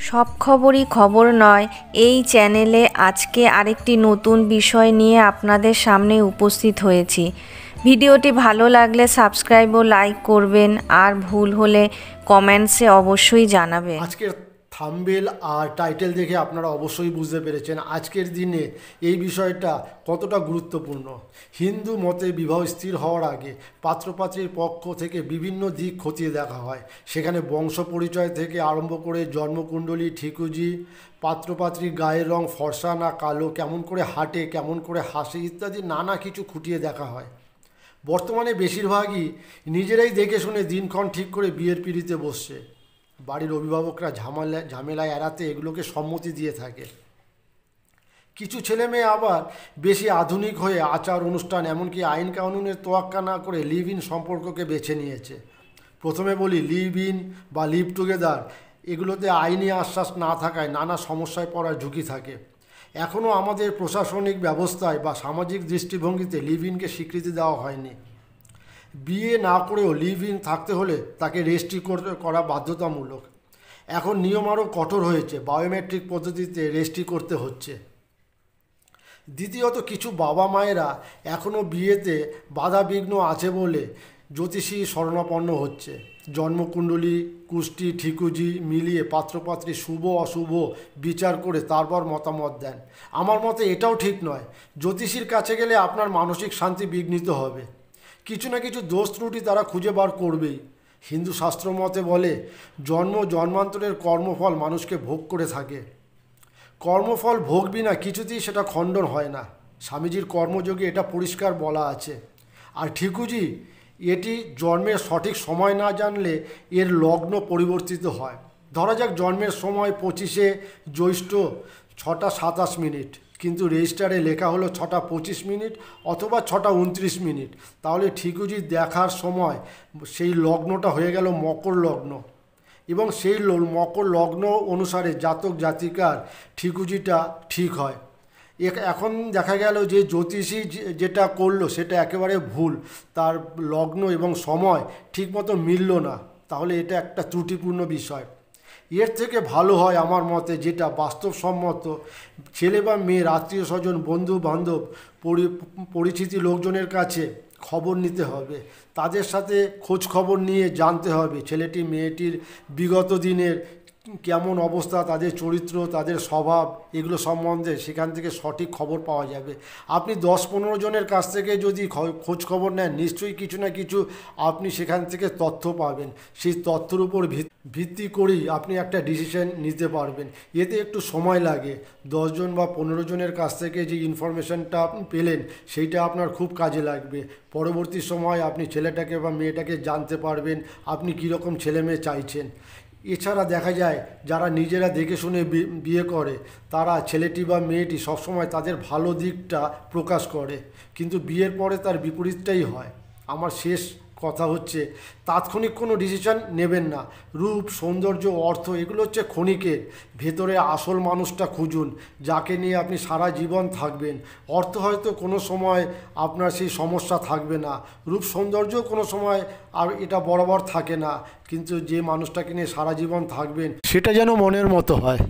সব খবরই খবর নয়। এই চ্যানেলে আজকে আরেকটি নতুন বিষয় নিয়ে আপনাদের সামনে উপস্থিত হয়েছি। ভিডিওটি ভালো লাগলে সাবস্ক্রাইব ও লাইক করবেন, আর ভুল হলে কমেন্টসে অবশ্যই জানাবেন। আজকের থাম্বনেল আর টাইটেল দেখে আপনারা অবশ্যই বুঝতে পেরেছেন আজকের দিনে এই বিষয়টা কতটা গুরুত্বপূর্ণ। হিন্দু মতে বিবাহ স্থির হওয়ার আগে পাত্রপাত্রীর পক্ষ থেকে বিভিন্ন দিক খতিয়ে দেখা হয়। সেখানে বংশ পরিচয় থেকে আরম্ভ করে জন্মকুণ্ডলী, ঠিকুজি, পাত্রপাত্রীর গায়ের রং ফর্সা না কালো, কেমন করে হাঁটে, কেমন করে হাসে ইত্যাদি নানা কিছু খুঁটিয়ে দেখা হয়। বর্তমানে বেশিরভাগই নিজেরাই দেখে শুনে দিনক্ষণ ঠিক করে বিয়ের পিঁড়িতে বসছে। বাড়ির অভিভাবকরা ঝামেলায় এড়াতে এগুলোকে সম্মতি দিয়ে থাকে। কিছু ছেলে মেয়ে আবার বেশি আধুনিক হয়ে আচার অনুষ্ঠান এমনকি আইন কানুনের তোয়াক্কা না করে লিভ ইন সম্পর্ককে বেছে নিয়েছে। প্রথমে বলি, লিভ ইন বা লিভ টুগেদার এগুলোতে আইনি আশ্বাস না থাকায় নানা সমস্যায় পড়ার ঝুঁকি থাকে। এখনও আমাদের প্রশাসনিক ব্যবস্থায় বা সামাজিক দৃষ্টিভঙ্গিতে লিভ ইনকে স্বীকৃতি দেওয়া হয়নি। বিয়ে না করেও লিভ ইন থাকতে হলে তাকে রেজিস্ট্রি করা বাধ্যতামূলক। এখন নিয়ম আরও কঠোর হয়েছে, বায়োমেট্রিক পদ্ধতিতে রেজিস্ট্রি করতে হচ্ছে। দ্বিতীয়ত, কিছু বাবা মায়েরা এখনও বিয়েতে বাধাবিঘ্ন আছে বলে জ্যোতিষী শরণাপন্ন হচ্ছে। জন্মকুণ্ডলী, কুষ্টি, ঠিকুজি মিলিয়ে পাত্রপাত্রী শুভ অশুভ বিচার করে তারপর মতামত দেন। আমার মতে এটাও ঠিক নয়। জ্যোতিষীর কাছে গেলে আপনার মানসিক শান্তি বিঘ্নিত হবে। কিছু না কিছু দোষ ত্রুটি তারা খুঁজে বার করবেই। হিন্দু শাস্ত্র মতে বলে, জন্মান্তরের কর্মফল মানুষকে ভোগ করে থাকে। কর্মফল ভোগবি না কিছুতেই সেটা খণ্ডন হয় না। স্বামীজির কর্মযোগে এটা পরিষ্কার বলা আছে। আর ঠিকুজি, এটি জন্মের সঠিক সময় না জানলে এর লগ্ন পরিবর্তিত হয়। ধরা যাক জন্মের সময় 25শে জ্যৈষ্ঠ 6:27, কিন্তু রেজিস্টারে লেখা হলো 6:25 অথবা 6:29। তাহলে ঠিকুজি দেখার সময় সেই লগ্নটা হয়ে গেল মকর লগ্ন, এবং সেই মকর লগ্ন অনুসারে জাতক জাতিকার ঠিকুজিটা ঠিক হয়। এখন দেখা গেল যে জ্যোতিষী যেটা করলো সেটা একেবারে ভুল, তার লগ্ন এবং সময় ঠিকমতো মিলল না, তাহলে এটা একটা ত্রুটিপূর্ণ বিষয়। এর থেকে ভালো হয় আমার মতে যেটা বাস্তবসম্মত, ছেলে বা মেয়ের আত্মীয় স্বজন, বন্ধু বান্ধব, পরিচিতি লোকজনের কাছে খবর নিতে হবে। তাদের সাথে খোঁজ খবর নিয়ে জানতে হবে ছেলেটি মেয়েটির বিগত দিনের কেমন অবস্থা, তাদের চরিত্র, তাদের স্বভাব, এগুলো সম্বন্ধে সেখান থেকে সঠিক খবর পাওয়া যাবে। আপনি 10-15 জনের কাছ থেকে যদি খোঁজ খবর নেন, নিশ্চয়ই কিছু না কিছু আপনি সেখান থেকে তথ্য পাবেন। সেই তথ্যের উপর ভিত্তি করেই আপনি একটা ডিসিশন নিতে পারবেন। এতে একটু সময় লাগে। 10 জন বা 15 জনের কাছ থেকে যে ইনফরমেশনটা আপনি পেলেন সেইটা আপনার খুব কাজে লাগবে। পরবর্তী সময় আপনি ছেলেটাকে বা মেয়েটাকে জানতে পারবেন আপনি কীরকম ছেলে মেয়ে চাইছেন। এছাড়া দেখা যায় যারা নিজেরা দেখে শুনে বিয়ে করে তারা ছেলেটি বা মেয়েটি সবসময় তাদের ভালো দিকটা প্রকাশ করে, কিন্তু বিয়ের পরে তার বিপরীতটাই হয়। আমার শেষ কথা হচ্ছে, তাৎক্ষণিক কোনো ডিসিশন নেবেন না। রূপ, সৌন্দর্য, অর্থ এগুলো হচ্ছে ক্ষণিকের। ভেতরে আসল মানুষটা খুঁজুন, যাকে নিয়ে আপনি সারা জীবন থাকবেন। অর্থ হয়তো কোনো সময় আপনার সেই সমস্যা থাকবে না, রূপ সৌন্দর্য কোনো সময় আর এটা বরাবর থাকে না, কিন্তু যে মানুষটাকে নিয়ে সারা জীবন থাকবেন সেটা যেন মনের মতো হয়।